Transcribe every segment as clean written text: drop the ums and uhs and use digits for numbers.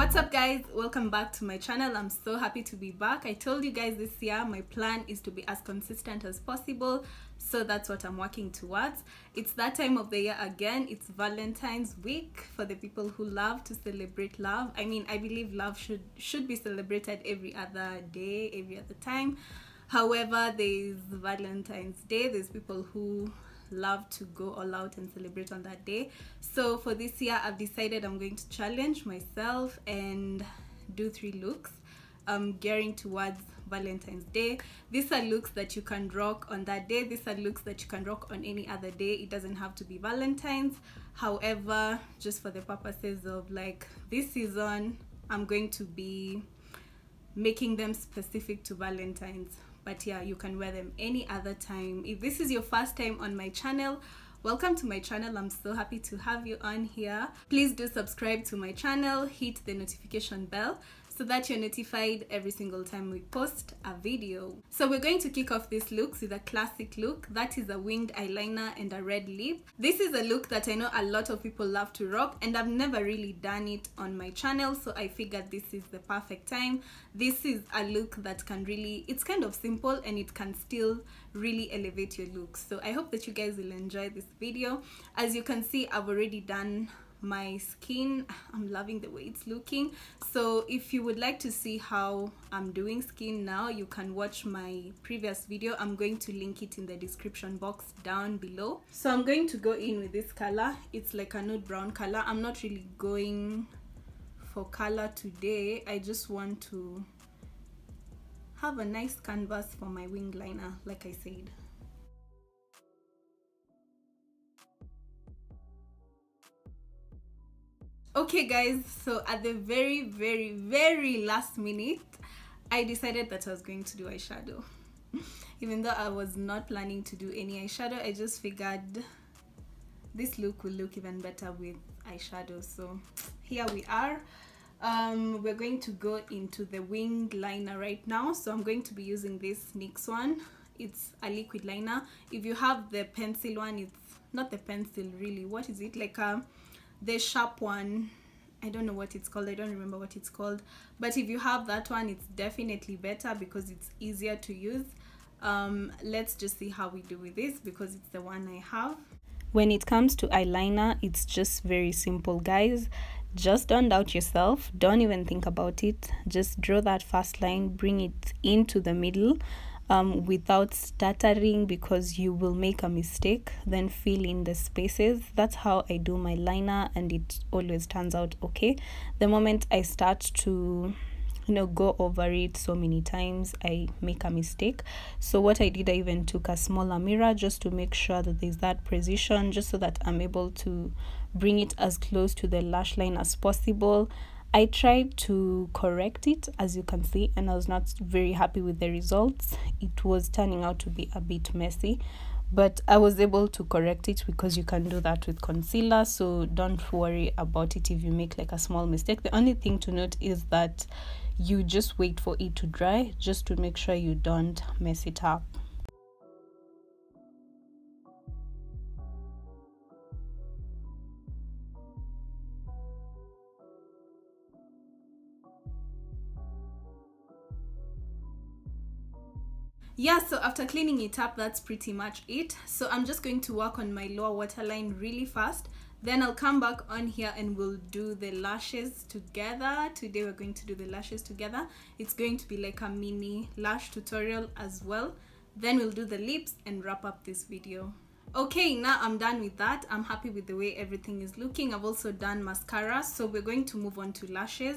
What's up guys, welcome back to my channel. I'm so happy to be back. I told you guys this year my plan is to be as consistent as possible, so that's what I'm working towards. It's that time of the year again. It's Valentine's week for the people who love to celebrate love. I mean, I believe love should be celebrated every other day, every other time. However, there's Valentine's Day. There's people who love to go all out and celebrate on that day. So for this year, I've decided I'm going to challenge myself and do 3 looks gearing towards Valentine's Day. These are looks that you can rock on that day. These are looks that you can rock on any other day. It doesn't have to be Valentine's. However, just for the purposes of like this season, I'm going to be making them specific to Valentine's. But yeah, you can wear them any other time. If this is your first time on my channel, welcome to my channel. I'm so happy to have you on here. Please do subscribe to my channel, hit the notification bell so that you're notified every single time we post a video. So we're going to kick off these looks with a classic look. That is a winged eyeliner and a red lip. This is a look that I know a lot of people love to rock, and I've never really done it on my channel, so I figured this is the perfect time. This is a look that can really, it's kind of simple and it can still really elevate your look. So I hope that you guys will enjoy this video. As you can see, I've already done my skin. I'm loving the way it's looking. So if you would like to see how I'm doing skin now, you can watch my previous video. I'm going to link it in the description box down below. So I'm going to go in with this color. It's like a nude brown color. I'm not really going for color today. I just want to have a nice canvas for my wing liner, like I said. Okay guys, so at the very last minute, I decided that I was going to do eyeshadow. Even though I was not planning to do any eyeshadow, I just figured this look will look even better with eyeshadow. So here we are. We're going to go into the wing liner right now. So I'm going to be using this NYX one. It's a liquid liner. If you have the pencil one, it's not the pencil really. What is it? Like the sharp one, I don't know what it's called, I don't remember what it's called, but if you have that one, it's definitely better because it's easier to use. Let's just see how we do with this because it's the one I have. When it comes to eyeliner, it's just very simple guys. Just don't doubt yourself, don't even think about it, just draw that first line, bring it into the middle without stuttering because you will make a mistake, then fill in the spaces. That's how I do my liner and it always turns out okay. The moment I start to go over it so many times, I make a mistake. So what I did, I even took a smaller mirror just to make sure that there's that precision, just so that I'm able to bring it as close to the lash line as possible. I tried to correct it, as you can see, and I was not very happy with the results. It was turning out to be a bit messy, but I was able to correct it because you can do that with concealer, so don't worry about it if you make like a small mistake. The only thing to note is that you just wait for it to dry just to make sure you don't mess it up. Yeah, so after cleaning it up, that's pretty much it. So I'm just going to work on my lower waterline really fast. Then I'll come back on here and we'll do the lashes together. Today we're going to do the lashes together. It's going to be like a mini lash tutorial as well. Then we'll do the lips and wrap up this video. Okay, now I'm done with that. I'm happy with the way everything is looking. I've also done mascara, so we're going to move on to lashes.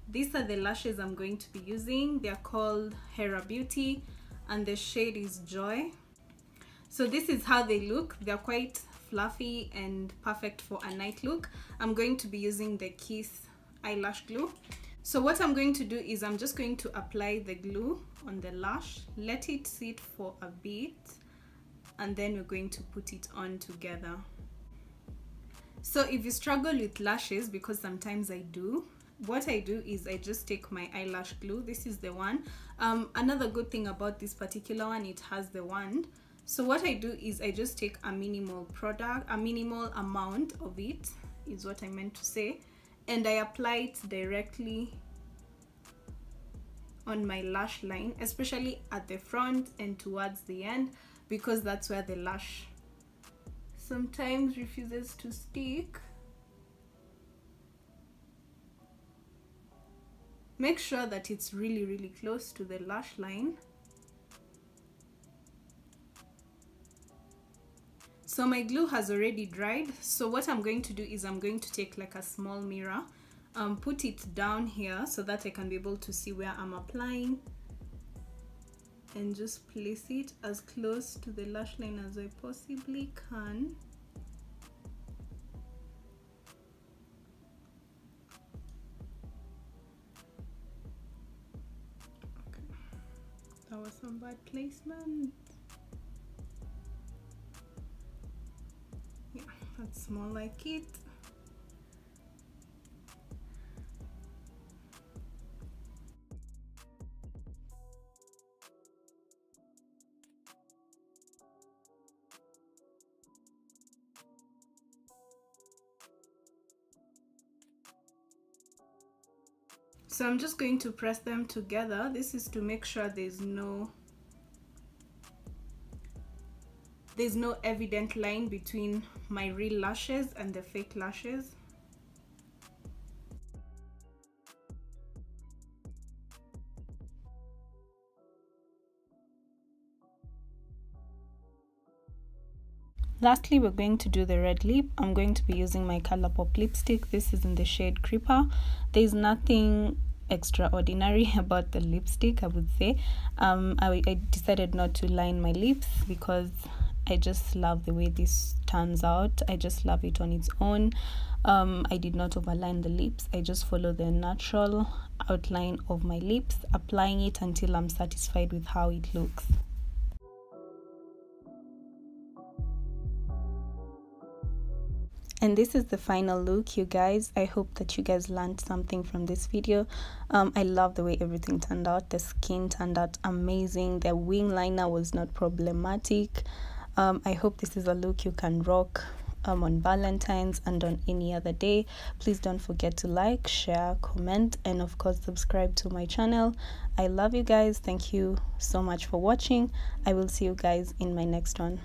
These are the lashes I'm going to be using. They're called Hera Beauty, and the shade is Joy. So this is how they look. They're quite fluffy and perfect for a night look. I'm going to be using the Kiss eyelash glue. So what I'm going to do is I'm just going to apply the glue on the lash, let it sit for a bit, and then we're going to put it on together. So if you struggle with lashes, because sometimes I do, what I do is I just take my eyelash glue. This is the one. Another good thing about this particular one, it has the wand. So what I do is I just take a minimal amount of it, is what I meant to say, and I apply it directly on my lash line, especially at the front and towards the end, because that's where the lash sometimes refuses to stick. Make sure that it's really close to the lash line. So my glue has already dried, so what I'm going to do is I'm going to take like a small mirror, put it down here so that I can be able to see where I'm applying, and just place it as close to the lash line as I possibly can. Okay, that was some bad placement. Yeah, that's more like it. So I'm just going to press them together. This is to make sure there's no evident line between my real lashes and the fake lashes. Lastly, we're going to do the red lip. I'm going to be using my Colourpop lipstick. This is in the shade Creeper. There's nothing extraordinary about the lipstick, I would say. I decided not to line my lips because I just love the way this turns out. I just love it on its own. I did not overline the lips. I just follow the natural outline of my lips, applying it until I'm satisfied with how it looks. And this is the final look, you guys. I hope that you guys learned something from this video. I love the way everything turned out. The skin turned out amazing. The wing liner was not problematic. I hope this is a look you can rock on Valentine's and on any other day. Please don't forget to like, share, comment, and of course subscribe to my channel. I love you guys. Thank you so much for watching. I will see you guys in my next one.